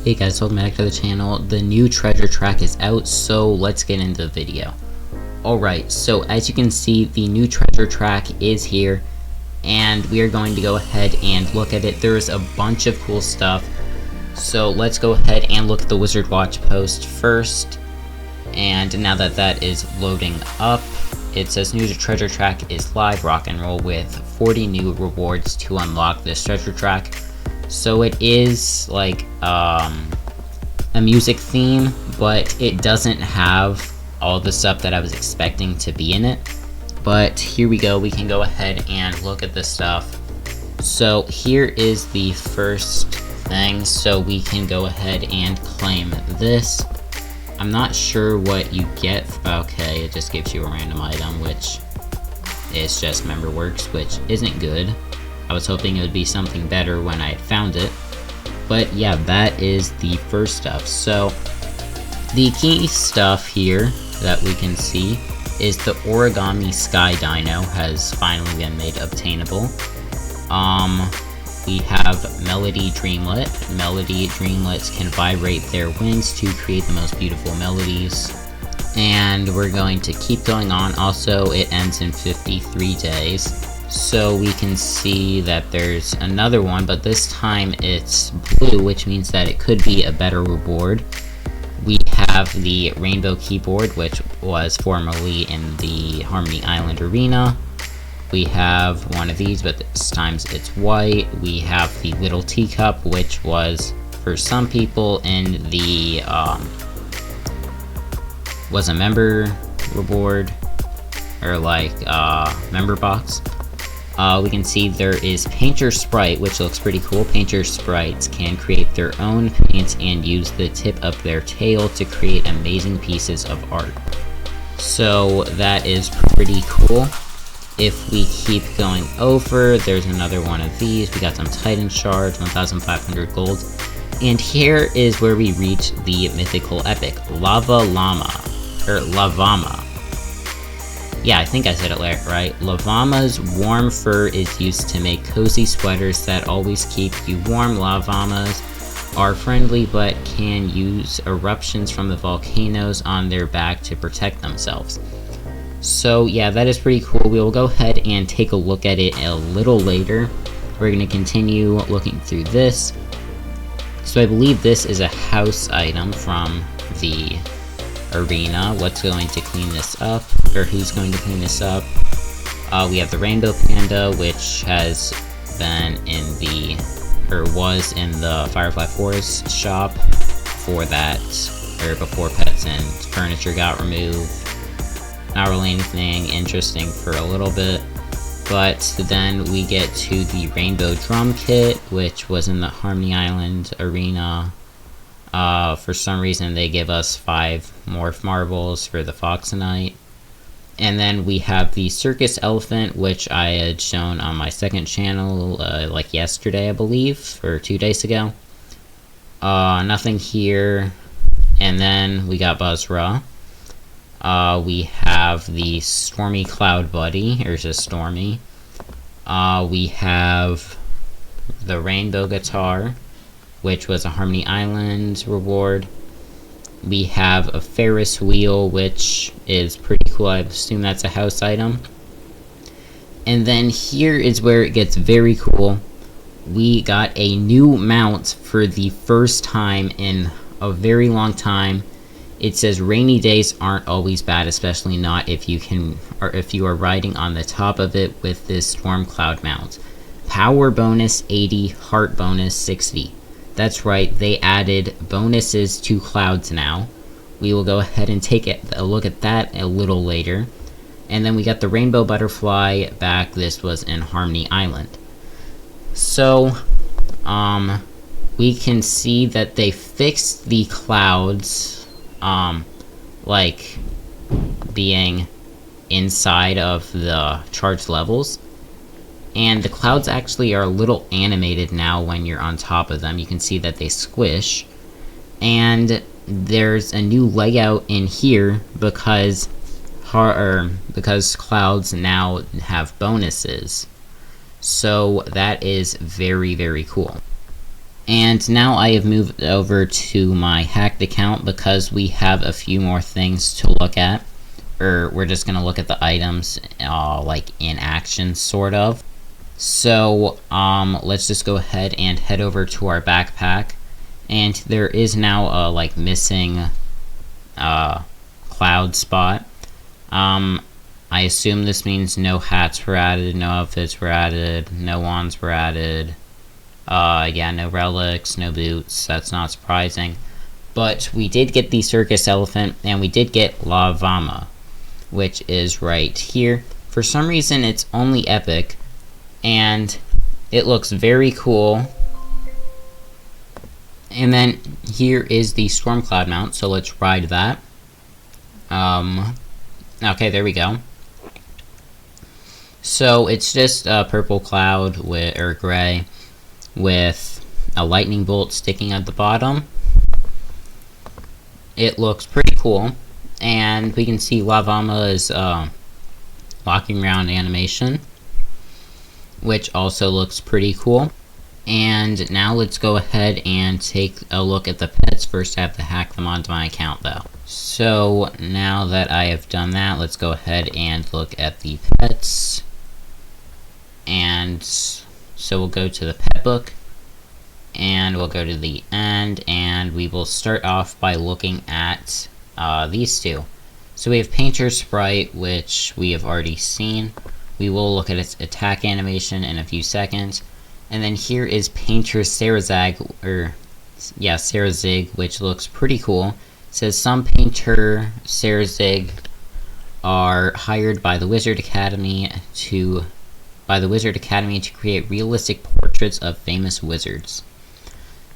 Hey guys, welcome back to the channel. The new treasure track is out, so let's get into the video. Alright, so as you can see, the new treasure track is here, and we are going to go ahead and look at it. There's a bunch of cool stuff, so let's go ahead and look at the Wizard Watch post first. And now that that is loading up, it says new treasure track is live, rock and roll, with 40 new rewards to unlock this treasure track. So it is like a music theme, but it doesn't have all the stuff that I was expecting to be in it. But here we go, we can go ahead and look at the stuff. So here is the first thing, so we can go ahead and claim this. I'm not sure what you get. Okay, it just gives you a random item, which is just member works, which isn't good. I was hoping it would be something better when I found it. But yeah, that is the first stuff. So the key stuff here that we can see is the origami sky dino has finally been made obtainable. We have Melody Dreamlet. Melody Dreamlets can vibrate their wings to create the most beautiful melodies. And we're going to keep going on. Also, it ends in 53 days. So we can see that there's another one, but this time it's blue, which means that it could be a better reward. We have the rainbow keyboard, which was formerly in the Harmony Island arena. We have one of these, but this time it's white. We have the little teacup, which was for some people in the was a member reward, or like member box. We can see there is Painter Sprite, which looks pretty cool. Painter Sprites can create their own paints and use the tip of their tail to create amazing pieces of art. So that is pretty cool. If we keep going over, there's another one of these. We got some Titan shards, 1,500 gold. And here is where we reach the mythical epic, Lava Llama, or Lavama. Yeah, I think I said it right. Lavama's warm fur is used to make cozy sweaters that always keep you warm. Lavamas are friendly but can use eruptions from the volcanoes on their back to protect themselves. So yeah, that is pretty cool. We will go ahead and take a look at it a little later. We're going to continue looking through this. So I believe this is a house item from the arena. What's going to clean this up, or who's going to clean this up? We have the Rainbow Panda, which has been in the, or was in the Firefly Forest shop for that, or before pets and furniture got removed. Not really anything interesting for a little bit, but then we get to the Rainbow Drum Kit, which was in the Harmony Island arena. For some reason they give us 5 morph marbles for the Foxonite. And then we have the Circus Elephant, which I had shown on my second channel like yesterday, I believe, or 2 days ago. Nothing here. And then we got Buzzra. We have the Stormy Cloud Buddy, or just Stormy. We have the Rainbow Guitar, which was a Harmony Island reward. We have a Ferris wheel, which is pretty cool. I assume that's a house item. And then here is where it gets very cool. We got a new mount for the first time in a very long time. It says rainy days aren't always bad, especially not if you are riding on the top of it with this Storm Cloud mount. Power bonus 80, heart bonus 60. That's right, they added bonuses to clouds now. We will go ahead and take a look at that a little later. And then we got the Rainbow Butterfly back. This was in Harmony Island. So, we can see that they fixed the clouds, like being inside of the charged levels. And the clouds actually are a little animated now when you're on top of them. You can see that they squish. And there's a new layout in here because clouds now have bonuses. So that is very, very cool. And now I have moved over to my hacked account because we have a few more things to look at. Or we're just gonna look at the items like in action, sort of. So let's just go ahead and head over to our backpack. And there is now a like missing cloud spot. I assume this means no hats were added, no outfits were added, no wands were added. Yeah, no relics, no boots. That's not surprising. But we did get the circus elephant, and we did get Lavama, which is right here. For some reason, it's only epic, and it looks very cool. And then here is the storm cloud mount, so let's ride that. Okay, there we go. So it's just a purple cloud or gray with a lightning bolt sticking at the bottom. It looks pretty cool, and we can see Lavama's walking around animation, which also looks pretty cool. And now let's go ahead and take a look at the pets. First, I have to hack them onto my account though. So now that I have done that, let's go ahead and look at the pets. And so we'll go to the pet book, and we'll go to the end, and we will start off by looking at these two. So we have Painter Sprite, which we have already seen. We will look at its attack animation in a few seconds. And then here is Painter Sarazag, Sarazig, which looks pretty cool. It says some Painter Sarazig are hired by the Wizard Academy to create realistic portraits of famous wizards.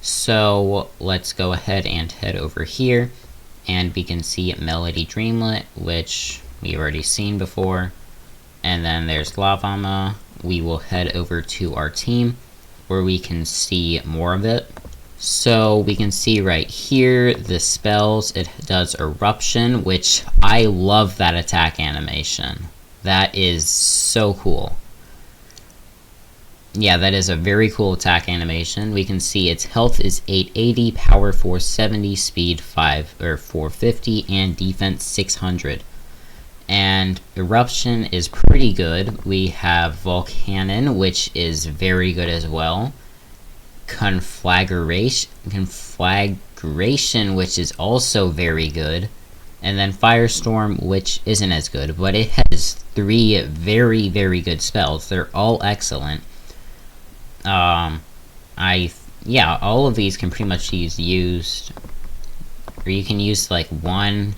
So let's go ahead and head over here, and we can see Melody Dreamlet, which we've already seen before. And then there's Lavama. We will head over to our team, where we can see more of it. So we can see right here the spells. It does Eruption, which I love that attack animation. That is so cool. Yeah, that is a very cool attack animation. We can see its health is 880, power 470, speed 450, and defense 600. And Eruption is pretty good. We have Volcanon, which is very good as well. Conflagration, which is also very good. And then Firestorm, which isn't as good, but it has 3 very, very good spells. They're all excellent. All of these can pretty much use used, or you can use like 1,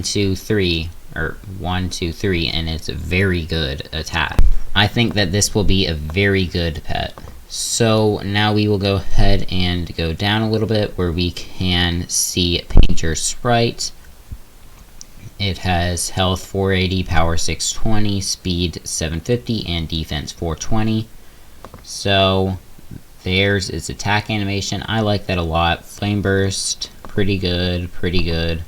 2, 3, or 1, 2, 3, and it's a very good attack. I think that this will be a very good pet. So now we will go ahead and go down a little bit, where we can see Painter Sprite. It has health 480, power 620, speed 750, and defense 420. So there's its attack animation. I like that a lot. Flame Burst, pretty good, pretty good.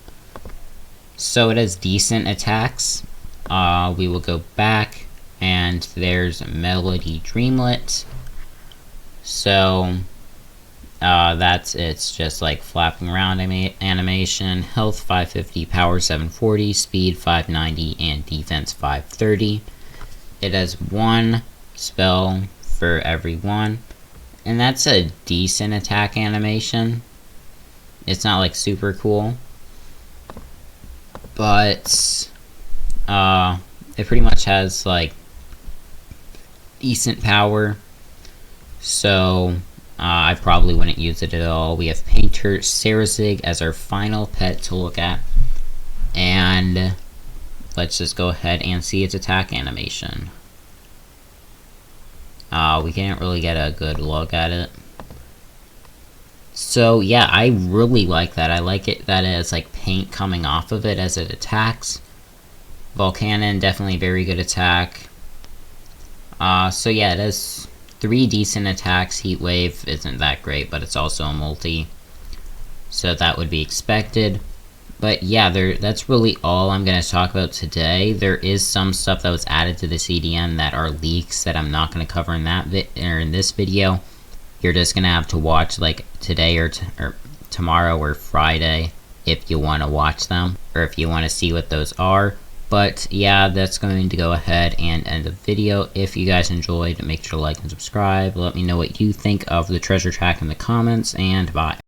So it has decent attacks. We will go back, and there's Melody Dreamlet. So it's just like flapping around animation. Health 550, power 740, speed 590, and defense 530. It has 1 spell for every one, and that's a decent attack animation. It's not like super cool, but it pretty much has like decent power, so I probably wouldn't use it at all. We have Painter Sarazig as our final pet to look at, and let's just go ahead and see its attack animation. We can't really get a good look at it. So yeah, I really like that. I like it that it has like paint coming off of it as it attacks. Volcanon, definitely very good attack. So yeah, it has 3 decent attacks. Heat Wave isn't that great, but it's also a multi, so that would be expected. But yeah, that's really all I'm going to talk about today. There is some stuff that was added to the CDN that are leaks that I'm not going to cover in this video. You're just gonna have to watch like today or tomorrow or Friday if you want to watch them, or if you want to see what those are. But yeah, that's going to go ahead and end the video. If you guys enjoyed, make sure to like and subscribe. Let me know what you think of the treasure track in the comments, and bye.